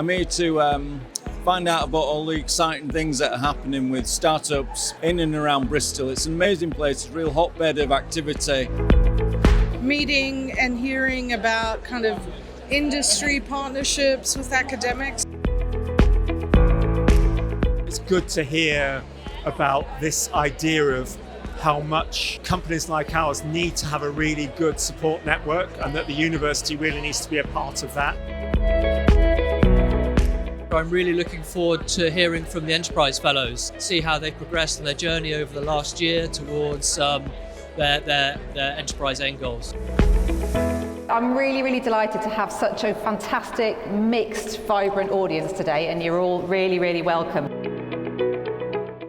I'm here to find out about all the exciting things that are happening with startups in and around Bristol. It's an amazing place, it's a real hotbed of activity. Meeting and hearing about kind of industry partnerships with academics. It's good to hear about this idea of how much companies like ours need to have a really good support network, and that the university really needs to be a part of that. I'm really looking forward to hearing from the Enterprise Fellows, see how they've progressed in their journey over the last year towards their enterprise end goals. I'm really delighted to have such a fantastic, mixed, vibrant audience today, and you're all really welcome.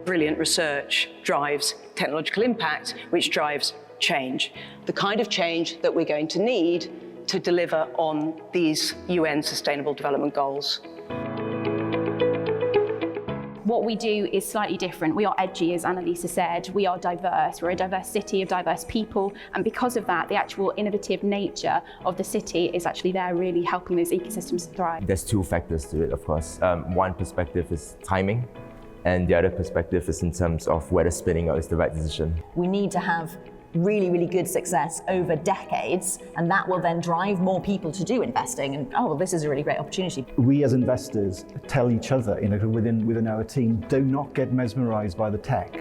Brilliant research drives technological impact, which drives change. The kind of change that we're going to need to deliver on these UN Sustainable Development Goals. What we do is slightly different. We are edgy, as Annalisa said. We are diverse. We're a diverse city of diverse people. And because of that, the actual innovative nature of the city is actually there really helping those ecosystems thrive. There's two factors to it, of course. One perspective is timing, and the other perspective is in terms of whether spinning out is the right decision. We need to have really good success over decades, and that will then drive more people to do investing. And oh, well, this is a really great opportunity. We as investors tell each other, within our team, do not get mesmerized by the tech.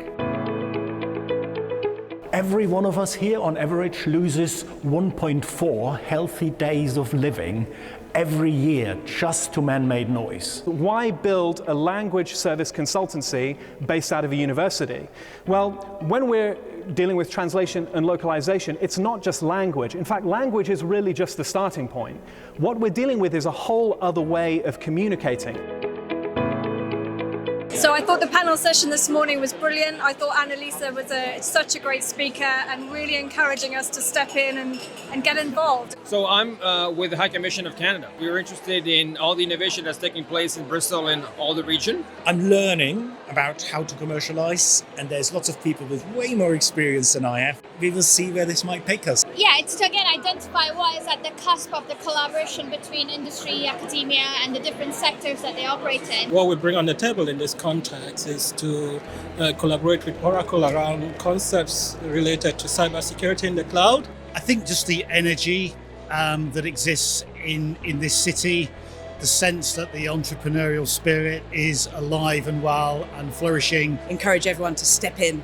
Every one of us here on average loses 1.4 healthy days of living every year just to man-made noise. Why build a language service consultancy based out of a university? Well, when we're dealing with translation and localization, it's not just language. In fact, language is really just the starting point. What we're dealing with is a whole other way of communicating. So I thought the panel session this morning was brilliant. I thought Annalisa was such a great speaker and really encouraging us to step in and get involved. So I'm with the High Commission of Canada. We were interested in all the innovation that's taking place in Bristol and all the region. I'm learning about how to commercialise, and there's lots of people with way more experience than I have. We will see where this might take us. Yeah, it's to again identify what is at the cusp of the collaboration between industry, academia and the different sectors that they operate in. What we bring on the table in this context is to collaborate with Oracle around concepts related to cybersecurity in the cloud. I think just the energy that exists in this city, the sense that the entrepreneurial spirit is alive and well and flourishing. Encourage everyone to step in.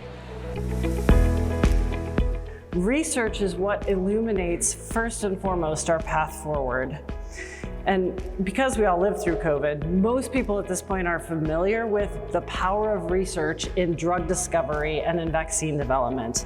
Research is what illuminates first and foremost our path forward. And because we all lived through COVID, most people at this point are familiar with the power of research in drug discovery and in vaccine development.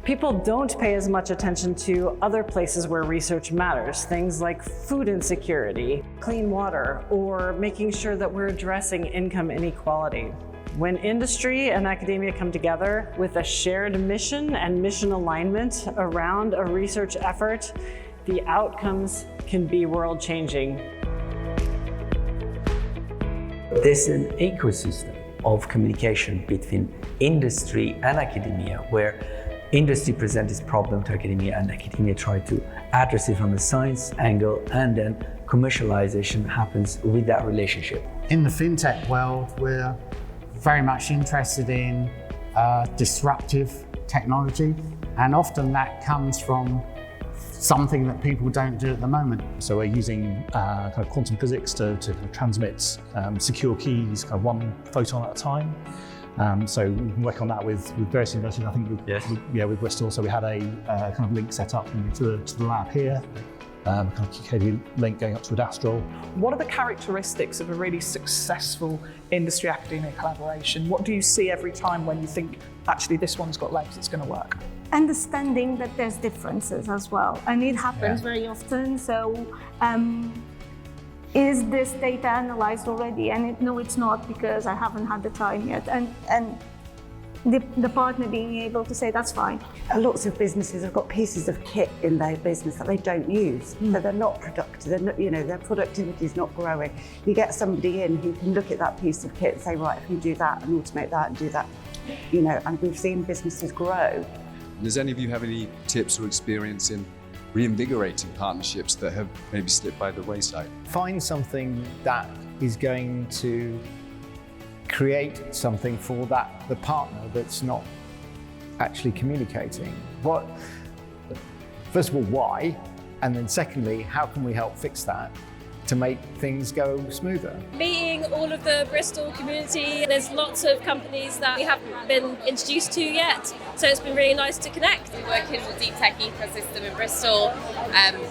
People don't pay as much attention to other places where research matters, things like food insecurity, clean water, or making sure that we're addressing income inequality. When industry and academia come together with a shared mission and mission alignment around a research effort, the outcomes can be world-changing. There's an ecosystem of communication between industry and academia, where industry presents its problem to academia and academia try to address it from a science angle, and then commercialization happens with that relationship. In the fintech world, we're very much interested in disruptive technology, and often that comes from something that people don't do at the moment. So we're using kind of quantum physics to transmit secure keys, kind of one photon at a time. So we can work on that with various universities. I think with Bristol. So we had a kind of link set up to the lab here. Kind of QKD link going up to Adastral. What are the characteristics of a really successful industry-academia collaboration? What do you see every time when you think, actually, this one's got legs, it's going to work? Understanding that there's differences as well, and it happens very often. So, is this data analyzed already? And no, it's not, because I haven't had the time yet. And the partner being able to say, that's fine. Lots of businesses have got pieces of kit in their business that they don't use, so they're not productive. They're not, their productivity is not growing. You get somebody in who can look at that piece of kit and say, right, if you do that and automate that and do that, and we've seen businesses grow. Does any of you have any tips or experience in reinvigorating partnerships that have maybe slipped by the wayside? Find something that is going to create something for the partner that's not actually communicating. First of all, why? And then secondly, how can we help fix that to make things go smoother? Meeting all of the Bristol community, there's lots of companies that we haven't been introduced to yet, so it's been really nice to connect. We work in the deep tech ecosystem in Bristol.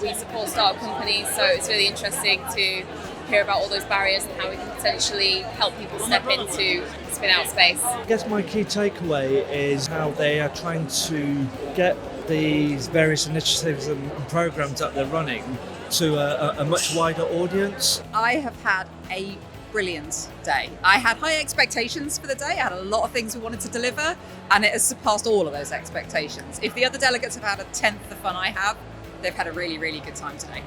We support startup companies, so it's really interesting to hear about all those barriers and how we can potentially help people step into spin out space. I guess my key takeaway is how they are trying to get these various initiatives and programs that they're running to a much wider audience. I have had a brilliant day. I had high expectations for the day. I had a lot of things we wanted to deliver, and it has surpassed all of those expectations. If the other delegates have had a tenth the fun I have, they've had a really, really good time today.